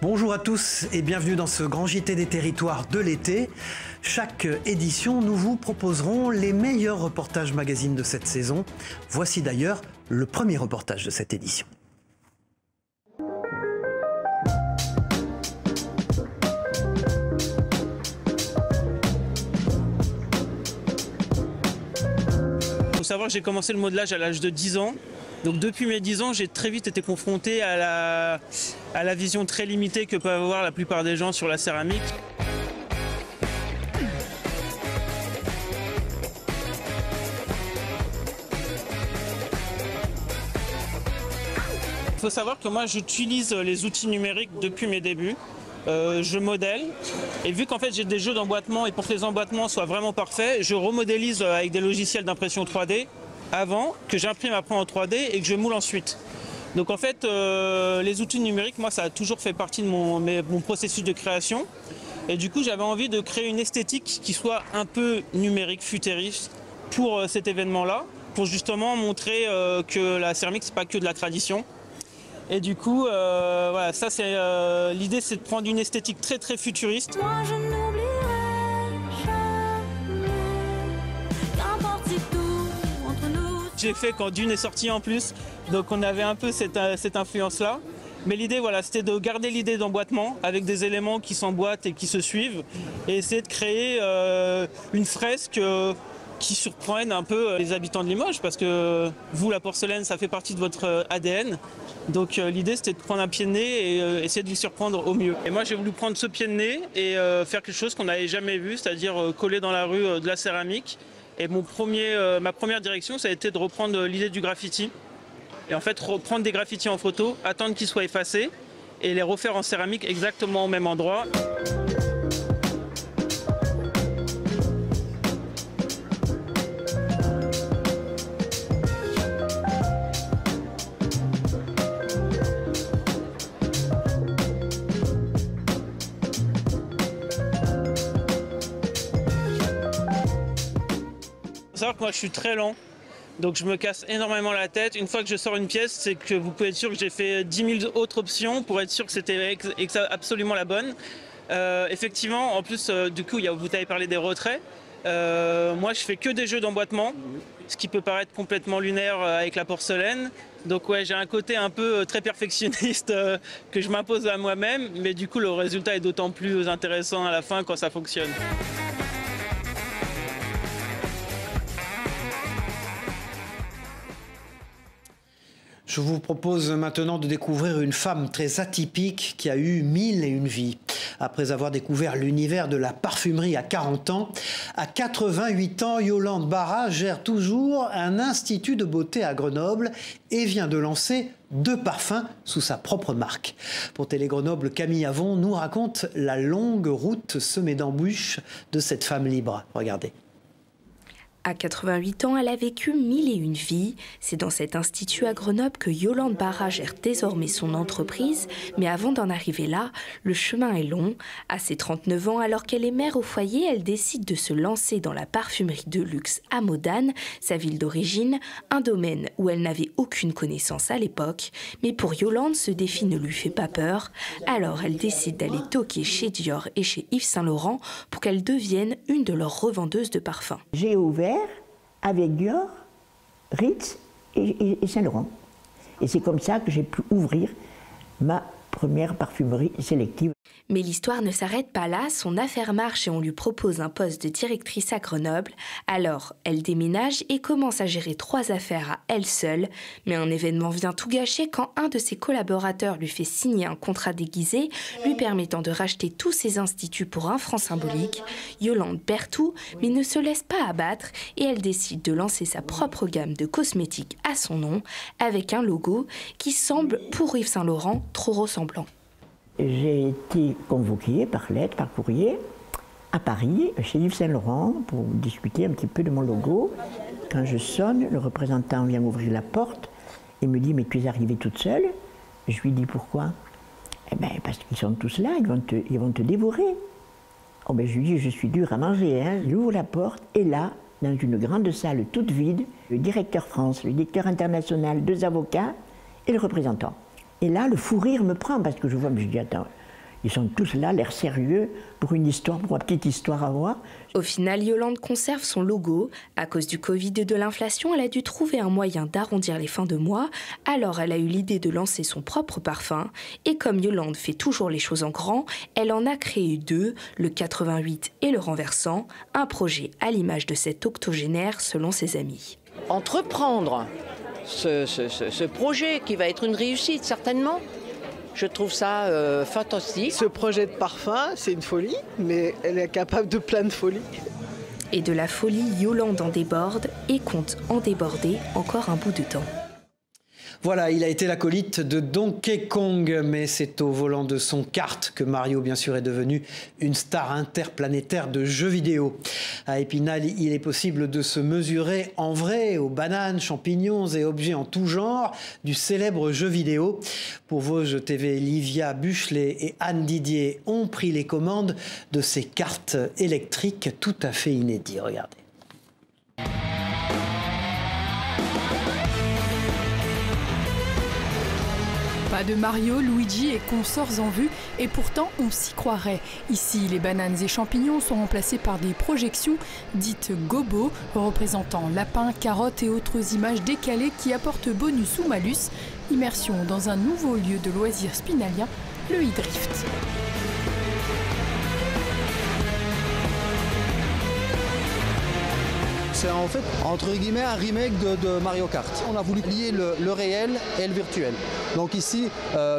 Bonjour à tous et bienvenue dans ce grand JT des territoires de l'été. Chaque édition, nous vous proposerons les meilleurs reportages magazines de cette saison. Voici d'ailleurs le premier reportage de cette édition. Il faut savoir que j'ai commencé le modelage à l'âge de 10 ans. Donc depuis mes 10 ans, j'ai très vite été confronté à la vision très limitée que peuvent avoir la plupart des gens sur la céramique. Il faut savoir que moi j'utilise les outils numériques depuis mes débuts. Je modèle et vu qu'en fait j'ai des jeux d'emboîtement et pour que les emboîtements soient vraiment parfaits, je remodélise avec des logiciels d'impression 3D avant, que j'imprime après en 3D et que je moule ensuite. Donc en fait les outils numériques, moi ça a toujours fait partie de mon processus de création et du coup j'avais envie de créer une esthétique qui soit un peu numérique, futuriste pour cet événement là, pour justement montrer que la céramique c'est pas que de la tradition. Et du coup, voilà, ça c'est l'idée, c'est de prendre une esthétique très très futuriste. Moi je n'oublierai jamais, qu'importe si tout entre nous. J'ai fait quand Dune est sorti en plus, donc on avait un peu cette influence-là. Mais l'idée, voilà, c'était de garder l'idée d'emboîtement avec des éléments qui s'emboîtent et qui se suivent, et essayer de créer une fresque qui surprenne un peu les habitants de Limoges, parce que vous, la porcelaine, ça fait partie de votre ADN. Donc l'idée, c'était de prendre un pied de nez et essayer de vous surprendre au mieux. Et moi, j'ai voulu prendre ce pied de nez et faire quelque chose qu'on n'avait jamais vu, c'est-à-dire coller dans la rue de la céramique. Et ma première direction, ça a été de reprendre l'idée du graffiti. Et en fait, reprendre des graffitis en photo, attendre qu'ils soient effacés et les refaire en céramique exactement au même endroit. Il faut savoir que moi je suis très lent, donc je me casse énormément la tête. Une fois que je sors une pièce, c'est que vous pouvez être sûr que j'ai fait 10 000 autres options pour être sûr que c'était absolument la bonne. Effectivement, en plus, du coup, vous avez parlé des retraits. Moi, je fais que des jeux d'emboîtement, ce qui peut paraître complètement lunaire avec la porcelaine. Donc ouais, j'ai un côté un peu très perfectionniste que je m'impose à moi-même, mais du coup, le résultat est d'autant plus intéressant à la fin quand ça fonctionne. Je vous propose maintenant de découvrir une femme très atypique qui a eu 1001 vies. Après avoir découvert l'univers de la parfumerie à 40 ans, à 88 ans, Yolande Barra gère toujours un institut de beauté à Grenoble et vient de lancer 2 parfums sous sa propre marque. Pour Télé Grenoble, Camille Avon nous raconte la longue route semée d'embûches de cette femme libre. Regardez. À 88 ans, elle a vécu 1001 vies. C'est dans cet institut à Grenoble que Yolande Barra gère désormais son entreprise. Mais avant d'en arriver là, le chemin est long. À ses 39 ans, alors qu'elle est mère au foyer, elle décide de se lancer dans la parfumerie de luxe à Modane, sa ville d'origine, un domaine où elle n'avait aucune connaissance à l'époque. Mais pour Yolande, ce défi ne lui fait pas peur. Alors elle décide d'aller toquer chez Dior et chez Yves Saint Laurent pour qu'elle devienne une de leurs revendeuses de parfums. J'ai ouvert avec Dior, Ritz et Saint Laurent. Et c'est comme ça que j'ai pu ouvrir ma première parfumerie sélective. Mais l'histoire ne s'arrête pas là, son affaire marche et on lui propose un poste de directrice à Grenoble. Alors, elle déménage et commence à gérer 3 affaires à elle seule. Mais un événement vient tout gâcher quand un de ses collaborateurs lui fait signer un contrat déguisé, lui permettant de racheter tous ses instituts pour un franc symbolique. Yolande perd tout, mais ne se laisse pas abattre et elle décide de lancer sa propre gamme de cosmétiques à son nom, avec un logo qui semble, pour Yves Saint Laurent, trop ressemblant. J'ai été convoquée par lettre, par courrier, à Paris, chez Yves Saint Laurent, pour discuter un petit peu de mon logo. Quand je sonne, le représentant vient m'ouvrir la porte et me dit « Mais tu es arrivée toute seule ?» Je lui dis « Pourquoi ?» Eh bien, parce qu'ils sont tous là, ils vont te dévorer. Oh ben, je lui dis « Je suis dur à manger, hein. » Il ouvre la porte et là, dans une grande salle toute vide, le directeur France, le directeur international, 2 avocats et le représentant. Et là, le fou rire me prend parce que je vois, mais je dis, attends, Ils sont tous là, l'air sérieux, pour une histoire, pour une petite histoire à voir. Au final, Yolande conserve son logo. À cause du Covid et de l'inflation, elle a dû trouver un moyen d'arrondir les fins de mois. Alors elle a eu l'idée de lancer son propre parfum. Et comme Yolande fait toujours les choses en grand, elle en a créé 2, le 88 et le renversant. Un projet à l'image de cet octogénaire selon ses amis. Entreprendre ce projet qui va être une réussite certainement. Je trouve ça fantastique. Ce projet de parfum, c'est une folie, mais elle est capable de plein de folies. Et de la folie, Yolande en déborde et compte en déborder encore un bout de temps. Voilà, il a été l'acolyte de Donkey Kong, mais c'est au volant de son kart que Mario, bien sûr, est devenu une star interplanétaire de jeux vidéo. À Épinal, il est possible de se mesurer en vrai aux bananes, champignons et objets en tout genre du célèbre jeu vidéo. Pour Vosges TV, Livia Buchelet et Anne Didier ont pris les commandes de ces cartes électriques tout à fait inédits. Regardez. Pas de Mario, Luigi et consorts en vue, et pourtant on s'y croirait. Ici, les bananes et champignons sont remplacés par des projections dites gobo, représentant lapins, carottes et autres images décalées qui apportent bonus ou malus. Immersion dans un nouveau lieu de loisirs spinalien, le e-drift. C'est en fait, entre guillemets, un remake de Mario Kart. On a voulu lier le réel et le virtuel. Donc ici,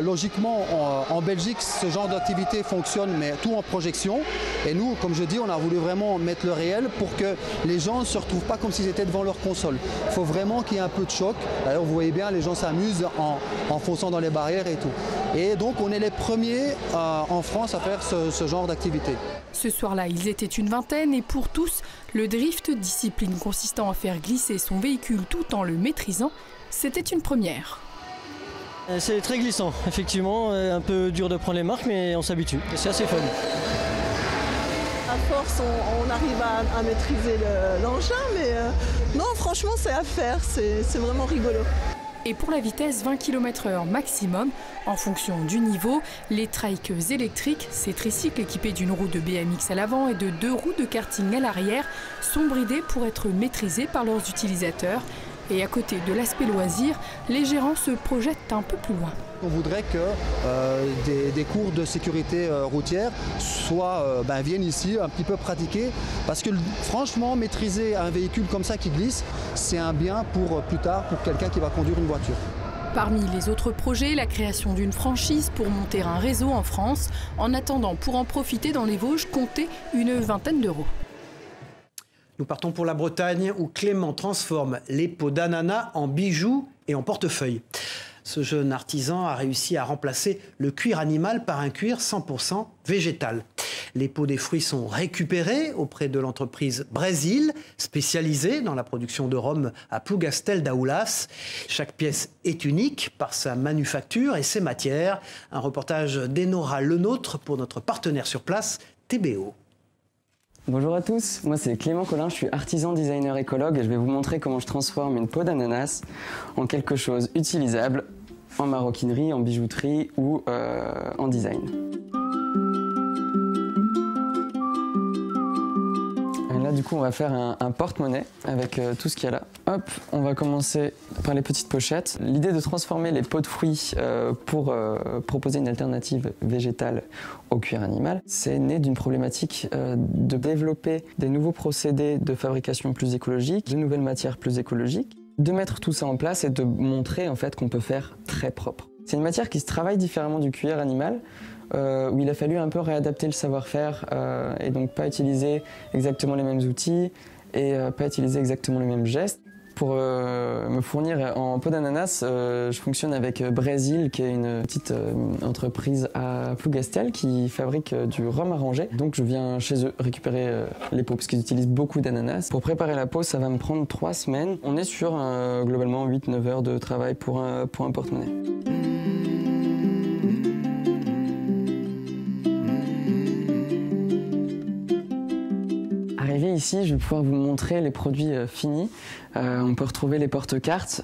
logiquement, en Belgique, ce genre d'activité fonctionne, mais tout en projection. Et nous, comme je dis, on a voulu vraiment mettre le réel pour que les gens ne se retrouvent pas comme s'ils étaient devant leur console. Il faut vraiment qu'il y ait un peu de choc. D'ailleurs, vous voyez bien, les gens s'amusent en fonçant dans les barrières et tout. Et donc, on est les premiers en France à faire ce genre d'activité. Ce soir-là, ils étaient une vingtaine et pour tous, le drift, discipline consistant à faire glisser son véhicule tout en le maîtrisant, c'était une première. C'est très glissant, effectivement, un peu dur de prendre les marques, mais on s'habitue, c'est assez fun. À force, on arrive à maîtriser l'engin, mais non, franchement, c'est à faire, c'est vraiment rigolo. Et pour la vitesse 20 km/h maximum, en fonction du niveau, les trikes électriques, ces tricycles équipés d'une roue de BMX à l'avant et de 2 roues de karting à l'arrière, sont bridés pour être maîtrisés par leurs utilisateurs. Et à côté de l'aspect loisir, les gérants se projettent un peu plus loin. On voudrait que des cours de sécurité routière viennent ici un petit peu pratiquer, parce que franchement, maîtriser un véhicule comme ça qui glisse, c'est un bien pour plus tard, pour quelqu'un qui va conduire une voiture. Parmi les autres projets, la création d'une franchise pour monter un réseau en France. En attendant, pour en profiter dans les Vosges, comptez une vingtaine d'euros. Nous partons pour la Bretagne où Clément transforme les peaux d'ananas en bijoux et en portefeuille. Ce jeune artisan a réussi à remplacer le cuir animal par un cuir 100% végétal. Les peaux des fruits sont récupérées auprès de l'entreprise Brésil, spécialisée dans la production de rhum à Plougastel d'Aoulas. Chaque pièce est unique par sa manufacture et ses matières. Un reportage d'Enora Lenôtre pour notre partenaire sur place, TBO. Bonjour à tous, moi c'est Clément Collin, je suis artisan designer écologue et je vais vous montrer comment je transforme une peau d'ananas en quelque chose utilisable en maroquinerie, en bijouterie ou en design. Et là du coup on va faire un porte-monnaie avec tout ce qu'il y a là. Hop, on va commencer par les petites pochettes. L'idée de transformer les peaux de fruits pour proposer une alternative végétale au cuir animal, c'est né d'une problématique de développer des nouveaux procédés de fabrication plus écologiques, de nouvelles matières plus écologiques, de mettre tout ça en place et de montrer en fait qu'on peut faire très propre. C'est une matière qui se travaille différemment du cuir animal, où il a fallu un peu réadapter le savoir-faire et donc pas utiliser exactement les mêmes outils et pas utiliser exactement les mêmes gestes. Pour me fournir en peau d'ananas, je fonctionne avec Brésil, qui est une petite entreprise à Plougastel qui fabrique du rhum arrangé. Donc je viens chez eux récupérer les peaux, parce qu'ils utilisent beaucoup d'ananas. Pour préparer la peau, ça va me prendre 3 semaines. On est sur globalement 8-9 heures de travail pour un porte-monnaie. Arrivé ici, je vais pouvoir vous montrer les produits finis. On peut retrouver les porte-cartes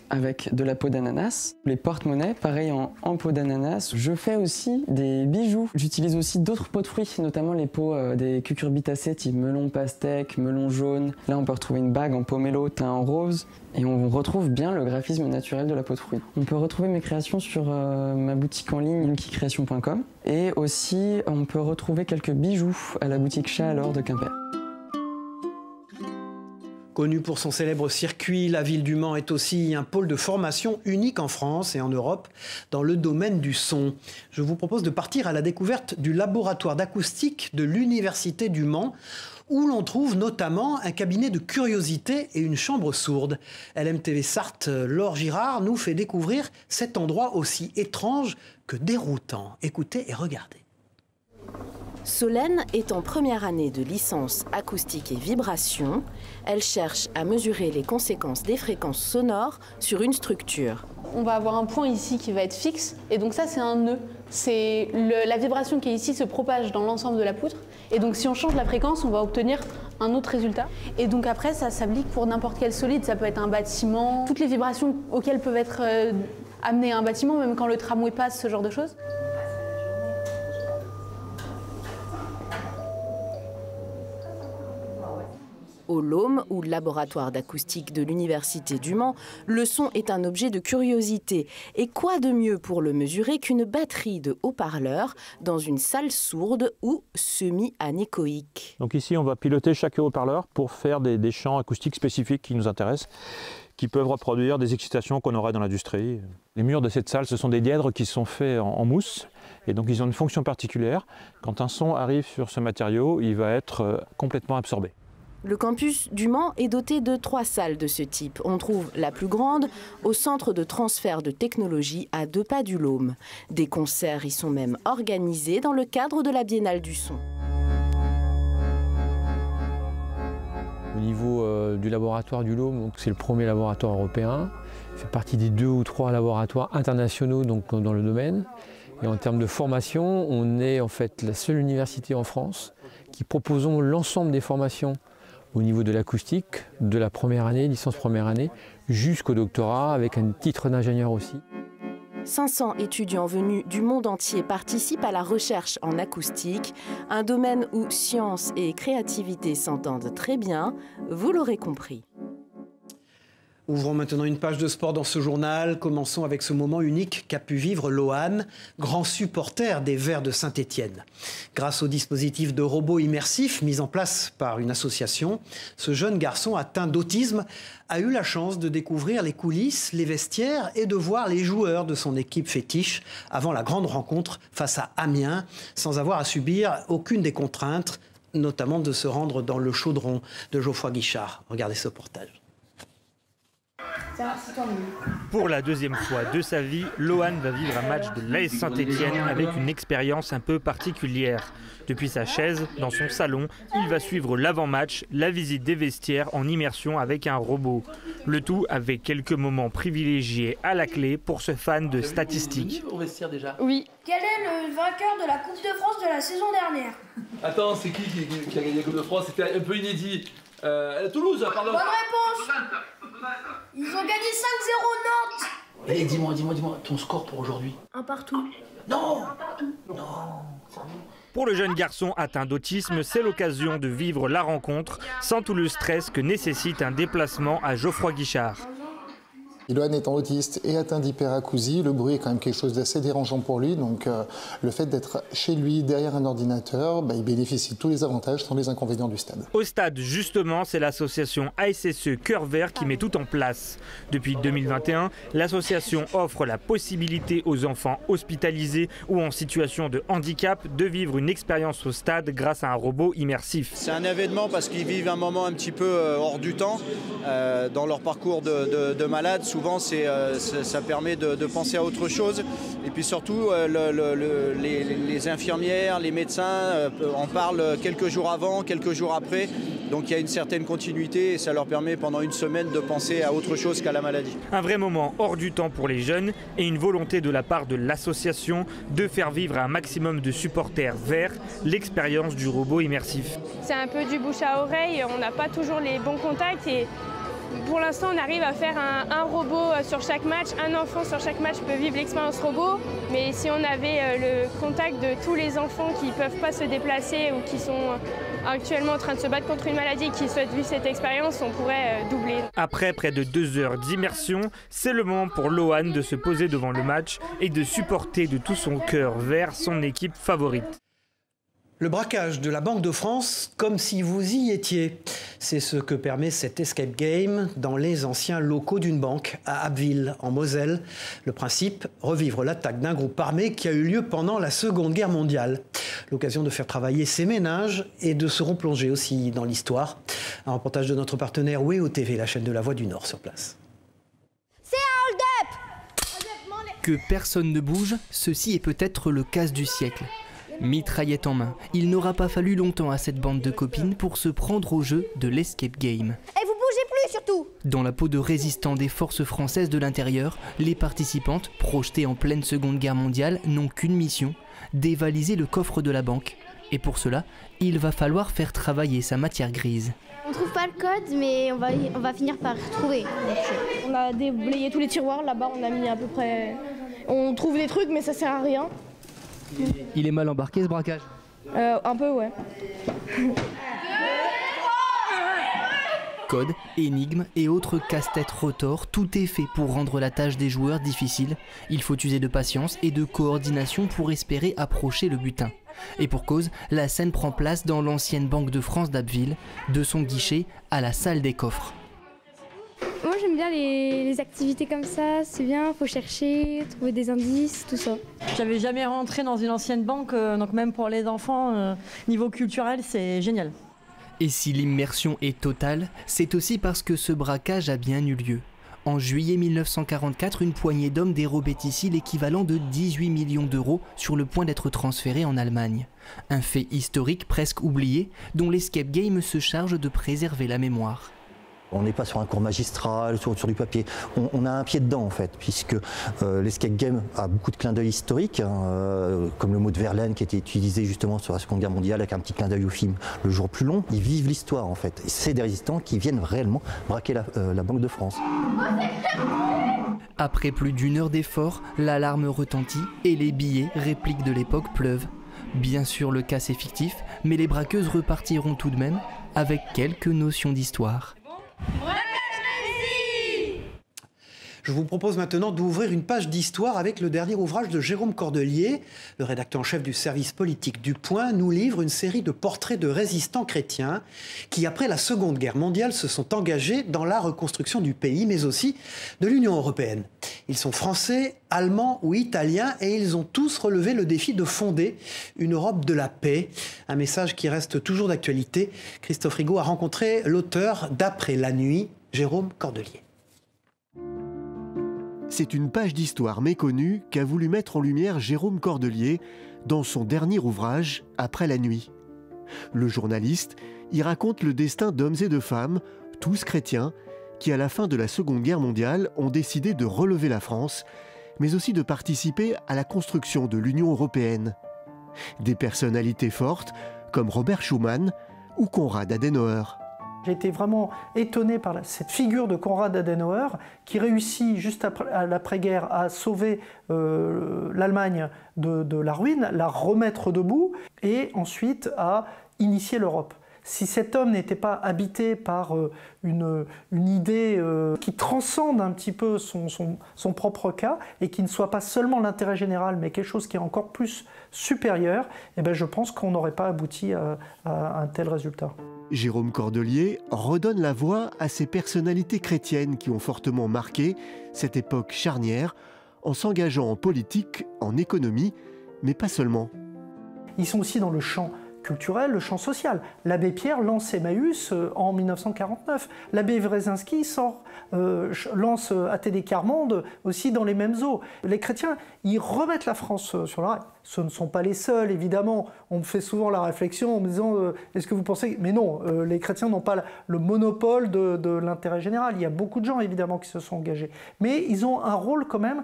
avec de la peau d'ananas. Les porte-monnaies, pareil en peau d'ananas. Je fais aussi des bijoux. J'utilise aussi d'autres peaux de fruits, notamment les peaux des cucurbitacées type melon pastèque, melon jaune. Là, on peut retrouver une bague en pomelo teint en rose. Et on retrouve bien le graphisme naturel de la peau de fruits. On peut retrouver mes créations sur ma boutique en ligne yunkicreation.com. Et aussi, on peut retrouver quelques bijoux à la boutique Chat à l'or de Quimper. Connue pour son célèbre circuit, la ville du Mans est aussi un pôle de formation unique en France et en Europe dans le domaine du son. Je vous propose de partir à la découverte du laboratoire d'acoustique de l'Université du Mans, où l'on trouve notamment un cabinet de curiosités et une chambre sourde. LMTV Sarthe, Laure Girard, nous fait découvrir cet endroit aussi étrange que déroutant. Écoutez et regardez. Solène est en première année de licence acoustique et vibration. Elle cherche à mesurer les conséquences des fréquences sonores sur une structure. On va avoir un point ici qui va être fixe, et donc ça c'est un nœud. La vibration qui est ici se propage dans l'ensemble de la poutre, et donc si on change la fréquence, on va obtenir un autre résultat. Et donc après, ça s'applique pour n'importe quel solide, ça peut être un bâtiment, toutes les vibrations auxquelles peuvent être amenées à un bâtiment, même quand le tramway passe, ce genre de choses. Au LOM, ou laboratoire d'acoustique de l'Université du Mans, le son est un objet de curiosité. Et quoi de mieux pour le mesurer qu'une batterie de haut-parleurs dans une salle sourde ou semi-anéchoïque. Donc ici, on va piloter chaque haut-parleur pour faire des champs acoustiques spécifiques qui nous intéressent, qui peuvent reproduire des excitations qu'on aurait dans l'industrie. Les murs de cette salle, ce sont des dièdres qui sont faits en mousse, et donc ils ont une fonction particulière. Quand un son arrive sur ce matériau, il va être complètement absorbé. Le campus du Mans est doté de 3 salles de ce type. On trouve la plus grande au centre de transfert de technologie à 2 pas du LOM. Des concerts y sont même organisés dans le cadre de la Biennale du son. Au niveau du laboratoire du LOM, c'est le premier laboratoire européen. Il fait partie des 2 ou 3 laboratoires internationaux donc, dans le domaine. Et en termes de formation, on est en fait la seule université en France qui proposons l'ensemble des formations au niveau de l'acoustique, de la première année, licence première année, jusqu'au doctorat, avec un titre d'ingénieur aussi. 500 étudiants venus du monde entier participent à la recherche en acoustique, un domaine où science et créativité s'entendent très bien, vous l'aurez compris. Ouvrons maintenant une page de sport dans ce journal. Commençons avec ce moment unique qu'a pu vivre Lohan, grand supporter des Verts de Saint-Étienne. Grâce au dispositif de robots immersifs mis en place par une association, ce jeune garçon atteint d'autisme a eu la chance de découvrir les coulisses, les vestiaires et de voir les joueurs de son équipe fétiche avant la grande rencontre face à Amiens, sans avoir à subir aucune des contraintes, notamment de se rendre dans le chaudron de Geoffroy Guichard. Regardez ce reportage. Pour la deuxième fois de sa vie, Lohan va vivre un match de l'AS Saint-Étienne avec une expérience un peu particulière. Depuis sa chaise, dans son salon, il va suivre l'avant-match, la visite des vestiaires en immersion avec un robot. Le tout avec quelques moments privilégiés à la clé pour ce fan de statistiques. Oui. Quel est le vainqueur de la Coupe de France de la saison dernière? Attends, c'est qui a gagné la Coupe de France? C'était un peu inédit. Toulouse, pardon. Bonne réponse. Ils ont gagné 5-0 Nantes. Allez, dis-moi, ton score pour aujourd'hui? 1 partout. Non. Pour le jeune garçon atteint d'autisme, c'est l'occasion de vivre la rencontre sans tout le stress que nécessite un déplacement à Geoffroy Guichard. Lohan étant autiste et atteint d'hyperacousie, le bruit est quand même quelque chose d'assez dérangeant pour lui. Donc le fait d'être chez lui, derrière un ordinateur, il bénéficie de tous les avantages sans les inconvénients du stade. Au stade, justement, c'est l'association ASSE Cœur Vert qui met tout en place. Depuis 2021, l'association offre la possibilité aux enfants hospitalisés ou en situation de handicap de vivre une expérience au stade grâce à un robot immersif. C'est un événement parce qu'ils vivent un moment un petit peu hors du temps dans leur parcours de malade. Souvent, souvent ça permet de penser à autre chose. Et puis surtout, les infirmières, les médecins en parlent quelques jours avant, quelques jours après. Donc il y a une certaine continuité et ça leur permet pendant une semaine de penser à autre chose qu'à la maladie. Un vrai moment hors du temps pour les jeunes et une volonté de la part de l'association de faire vivre à un maximum de supporters verts l'expérience du robot immersif. C'est un peu du bouche à oreille, on n'a pas toujours les bons contacts et pour l'instant on arrive à faire un robot sur chaque match, un enfant sur chaque match peut vivre l'expérience robot, mais si on avait le contact de tous les enfants qui ne peuvent pas se déplacer ou qui sont actuellement en train de se battre contre une maladie et qui souhaitent vivre cette expérience, on pourrait doubler. Après près de 2 heures d'immersion, c'est le moment pour Lohan de se poser devant le match et de supporter de tout son cœur vers son équipe favorite. Le braquage de la Banque de France comme si vous y étiez. C'est ce que permet cet escape game dans les anciens locaux d'une banque à Abbeville, en Moselle. Le principe, revivre l'attaque d'un groupe armé qui a eu lieu pendant la Seconde Guerre mondiale. L'occasion de faire travailler ses ménages et de se replonger aussi dans l'histoire. Un reportage de notre partenaire WEO TV, la chaîne de la Voix du Nord sur place. C'est un hold-up! Que personne ne bouge, ceci est peut-être le casse du siècle. Mitraillette en main, il n'aura pas fallu longtemps à cette bande de copines pour se prendre au jeu de l'escape game. Et vous bougez plus surtout! Dans la peau de résistants des forces françaises de l'intérieur, les participantes, projetées en pleine Seconde Guerre mondiale, n'ont qu'une mission, dévaliser le coffre de la banque. Et pour cela, il va falloir faire travailler sa matière grise. On trouve pas le code, mais on va finir par le retrouver. On a déblayé tous les tiroirs, là-bas on a mis à peu près... On trouve des trucs mais ça sert à rien. Il est mal embarqué ce braquage? Un peu, ouais. Code, énigmes et autres casse-tête retors, tout est fait pour rendre la tâche des joueurs difficile. Il faut user de patience et de coordination pour espérer approcher le butin. Et pour cause, la scène prend place dans l'ancienne Banque de France d'Abbeville, de son guichet à la salle des coffres. Moi j'aime bien les activités comme ça, c'est bien, faut chercher, trouver des indices, tout ça. J'avais jamais rentré dans une ancienne banque, donc même pour les enfants, niveau culturel, c'est génial. Et si l'immersion est totale, c'est aussi parce que ce braquage a bien eu lieu. En juillet 1944, une poignée d'hommes dérobait ici l'équivalent de 18 millions d'euros sur le point d'être transférés en Allemagne. Un fait historique presque oublié, dont l'escape game se charge de préserver la mémoire. On n'est pas sur un cours magistral, sur du papier. On a un pied dedans en fait, puisque l'escape game a beaucoup de clins d'œil historiques, comme le mot de Verlaine qui a été utilisé justement sur la Seconde Guerre mondiale avec un petit clin d'œil au film Le Jour plus long. Ils vivent l'histoire en fait. C'est des résistants qui viennent réellement braquer la Banque de France. Après plus d'1 heure d'effort, l'alarme retentit et les billets, répliques de l'époque, pleuvent. Bien sûr, le casse est fictif, mais les braqueuses repartiront tout de même avec quelques notions d'histoire. Je vous propose maintenant d'ouvrir une page d'histoire avec le dernier ouvrage de Jérôme Cordelier. Le rédacteur en chef du service politique du Point nous livre une série de portraits de résistants chrétiens qui, après la Seconde Guerre mondiale, se sont engagés dans la reconstruction du pays, mais aussi de l'Union européenne. Ils sont français, allemands ou italiens et ils ont tous relevé le défi de fonder une Europe de la paix. Un message qui reste toujours d'actualité. Christophe Rigaud a rencontré l'auteur d'Après la nuit, Jérôme Cordelier. C'est une page d'histoire méconnue qu'a voulu mettre en lumière Jérôme Cordelier dans son dernier ouvrage Après la nuit. Le journaliste y raconte le destin d'hommes et de femmes, tous chrétiens, qui à la fin de la Seconde Guerre mondiale ont décidé de relever la France, mais aussi de participer à la construction de l'Union européenne. Des personnalités fortes comme Robert Schuman ou Konrad Adenauer. J'ai été vraiment étonné par cette figure de Konrad Adenauer qui réussit juste après l'après-guerre à sauver l'Allemagne de la ruine, la remettre debout et ensuite à initier l'Europe. Si cet homme n'était pas habité par une idée qui transcende un petit peu son propre cas et qui ne soit pas seulement l'intérêt général mais quelque chose qui est encore plus supérieur, eh bien je pense qu'on n'aurait pas abouti à un tel résultat. Jérôme Cordelier redonne la voix à ces personnalités chrétiennes qui ont fortement marqué cette époque charnière en s'engageant en politique, en économie, mais pas seulement. Ils sont aussi dans le champ culturel, le champ social. L'abbé Pierre lance Emmaüs en 1949. L'abbé Wresinski lance Athée des Quart-Mondes aussi dans les mêmes eaux. Les chrétiens, ils remettent la France sur la rail. Ce ne sont pas les seuls, évidemment. On me fait souvent la réflexion en me disant est-ce que vous pensez... Mais non, les chrétiens n'ont pas le monopole de l'intérêt général. Il y a beaucoup de gens, évidemment, qui se sont engagés. Mais ils ont un rôle quand même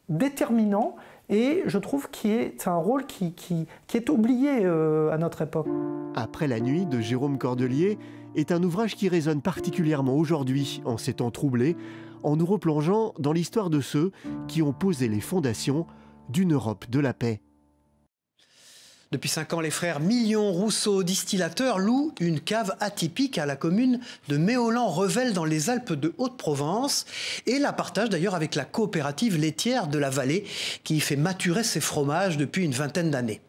déterminant et je trouve que c'est un rôle qui est oublié à notre époque. Après la nuit de Jérôme Cordelier est un ouvrage qui résonne particulièrement aujourd'hui, en ces temps troublés, en nous replongeant dans l'histoire de ceux qui ont posé les fondations d'une Europe de la paix. Depuis 5 ans, les frères Millon-Rousseau, distillateurs, louent une cave atypique à la commune de Méaulan-Revel dans les Alpes de Haute-Provence et la partagent d'ailleurs avec la coopérative laitière de la vallée qui y fait maturer ses fromages depuis une vingtaine d'années.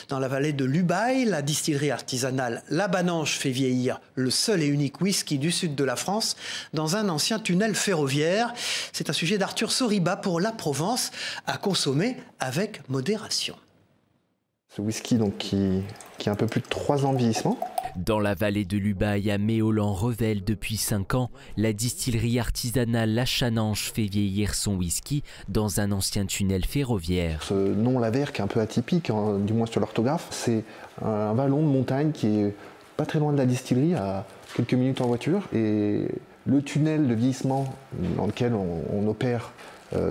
Dans la vallée de l'Ubaye, la distillerie artisanale La Bananche fait vieillir le seul et unique whisky du sud de la France dans un ancien tunnel ferroviaire. C'est un sujet d'Arthur Soriba pour La Provence à consommer avec modération. Ce whisky donc, qui a un peu plus de 3 ans de vieillissement. Dans la vallée de l'Ubaye à Méaulan-Revel depuis 5 ans, la distillerie artisanale La Chananche fait vieillir son whisky dans un ancien tunnel ferroviaire. Ce nom Lavère qui est un peu atypique, hein, du moins sur l'orthographe, c'est un vallon de montagne qui est pas très loin de la distillerie, à quelques minutes en voiture. Et le tunnel de vieillissement dans lequel on opère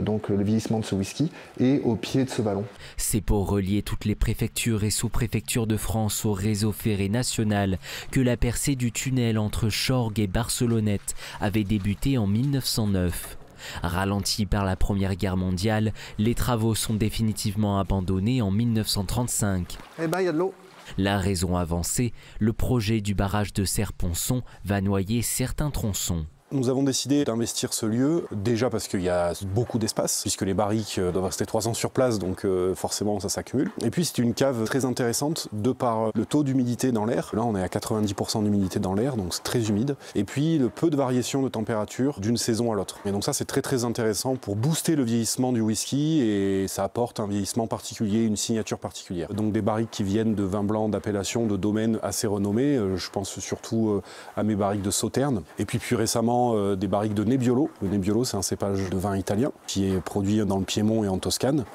donc le vieillissement de ce whisky est au pied de ce vallon. C'est pour relier toutes les préfectures et sous-préfectures de France au réseau ferré national que la percée du tunnel entre Chorgues et Barcelonnette avait débuté en 1909. Ralentis par la Première Guerre mondiale, les travaux sont définitivement abandonnés en 1935. Eh ben, il y a de l'eau. La raison avancée, le projet du barrage de Serre-Ponçon va noyer certains tronçons. Nous avons décidé d'investir ce lieu, déjà parce qu'il y a beaucoup d'espace, puisque les barriques doivent rester 3 ans sur place, donc forcément ça s'accumule. Et puis c'est une cave très intéressante de par le taux d'humidité dans l'air. Là on est à 90% d'humidité dans l'air, donc c'est très humide. Et puis le peu de variation de température d'une saison à l'autre. Et donc ça c'est très intéressant pour booster le vieillissement du whisky et ça apporte un vieillissement particulier, une signature particulière. Donc des barriques qui viennent de vins blancs d'appellation, de domaines assez renommés, je pense surtout à mes barriques de Sauternes. Et puis plus récemment des barriques de Nebbiolo. Le Nebbiolo, c'est un cépage de vin italien qui est produit dans le Piémont et en Toscane.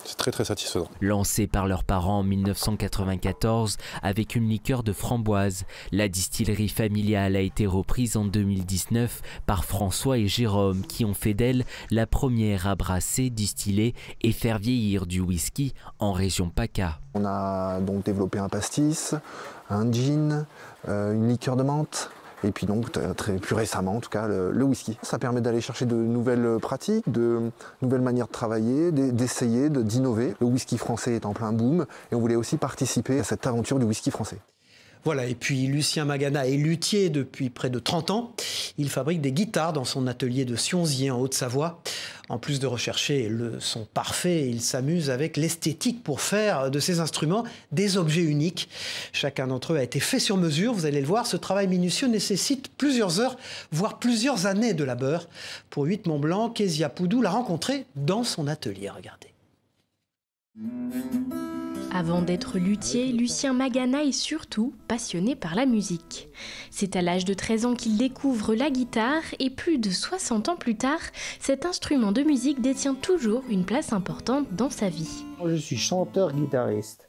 C'est très satisfaisant. Lancée par leurs parents en 1994 avec une liqueur de framboise, la distillerie familiale a été reprise en 2019 par François et Jérôme qui ont fait d'elle la première à brasser, distiller et faire vieillir du whisky en région PACA. On a donc développé un pastis, un gin, une liqueur de menthe. Et puis donc, plus récemment en tout cas, le whisky. Ça permet d'aller chercher de nouvelles pratiques, de nouvelles manières de travailler, d'essayer, d'innover. Le whisky français est en plein boom et on voulait aussi participer à cette aventure du whisky français. Voilà, et puis Lucien Magana est luthier depuis près de 30 ans. Il fabrique des guitares dans son atelier de Sionzier en Haute-Savoie. En plus de rechercher le son parfait, il s'amuse avec l'esthétique pour faire de ces instruments des objets uniques. Chacun d'entre eux a été fait sur mesure, vous allez le voir. Ce travail minutieux nécessite plusieurs heures, voire plusieurs années de labeur. Pour Huit Mont-Blanc, Kezia Poudou l'a rencontré dans son atelier. Regardez. Avant d'être luthier, Lucien Magana est surtout passionné par la musique. C'est à l'âge de 13 ans qu'il découvre la guitare et plus de 60 ans plus tard, cet instrument de musique détient toujours une place importante dans sa vie. Je suis chanteur-guitariste.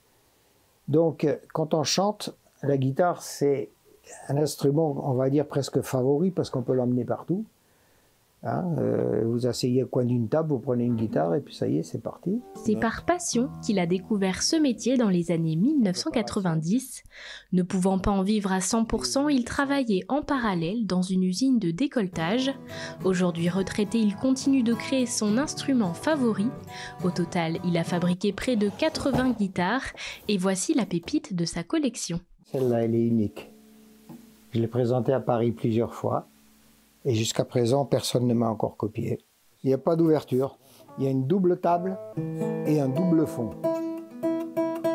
Donc quand on chante, la guitare c'est un instrument, on va dire presque favori parce qu'on peut l'emmener partout. Hein, vous asseyez au coin d'une table, vous prenez une guitare et puis ça y est, c'est parti. C'est par passion qu'il a découvert ce métier dans les années 1990. Ne pouvant pas en vivre à 100%, il travaillait en parallèle dans une usine de décolletage. Aujourd'hui retraité, il continue de créer son instrument favori. Au total, il a fabriqué près de 80 guitares et voici la pépite de sa collection. Celle-là, elle est unique. Je l'ai présentée à Paris plusieurs fois. Et jusqu'à présent, personne ne m'a encore copié. Il n'y a pas d'ouverture. Il y a une double table et un double fond.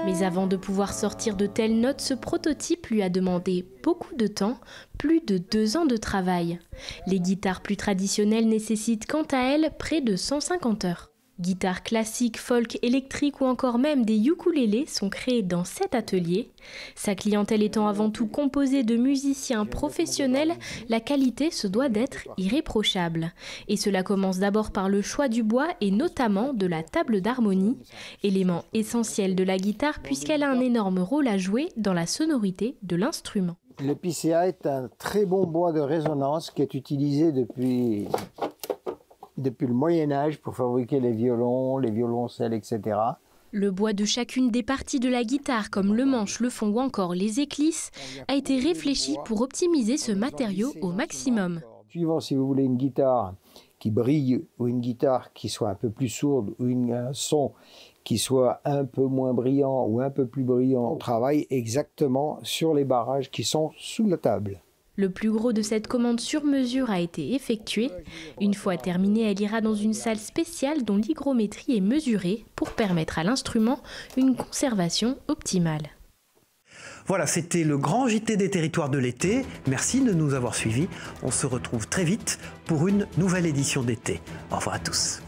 Mais avant de pouvoir sortir de telles notes, ce prototype lui a demandé beaucoup de temps, plus de 2 ans de travail. Les guitares plus traditionnelles nécessitent quant à elles près de 150 heures. Guitares classiques, folk, électriques ou encore même des ukulélés sont créés dans cet atelier. Sa clientèle étant avant tout composée de musiciens professionnels, la qualité se doit d'être irréprochable. Et cela commence d'abord par le choix du bois et notamment de la table d'harmonie, élément essentiel de la guitare puisqu'elle a un énorme rôle à jouer dans la sonorité de l'instrument. Le PCA est un très bon bois de résonance qui est utilisé depuis le Moyen-Âge pour fabriquer les violons, les violoncelles, etc. Le bois de chacune des parties de la guitare, comme le manche, le fond ou encore les éclisses, a été réfléchi pour optimiser ce matériau au maximum. Suivant si vous voulez une guitare qui brille ou une guitare qui soit un peu plus sourde ou un son qui soit un peu moins brillant ou un peu plus brillant, on travaille exactement sur les barrages qui sont sous la table. Le plus gros de cette commande sur mesure a été effectué. Une fois terminée, elle ira dans une salle spéciale dont l'hygrométrie est mesurée pour permettre à l'instrument une conservation optimale. Voilà, c'était le grand JT des territoires de l'été. Merci de nous avoir suivis. On se retrouve très vite pour une nouvelle édition d'été. Au revoir à tous.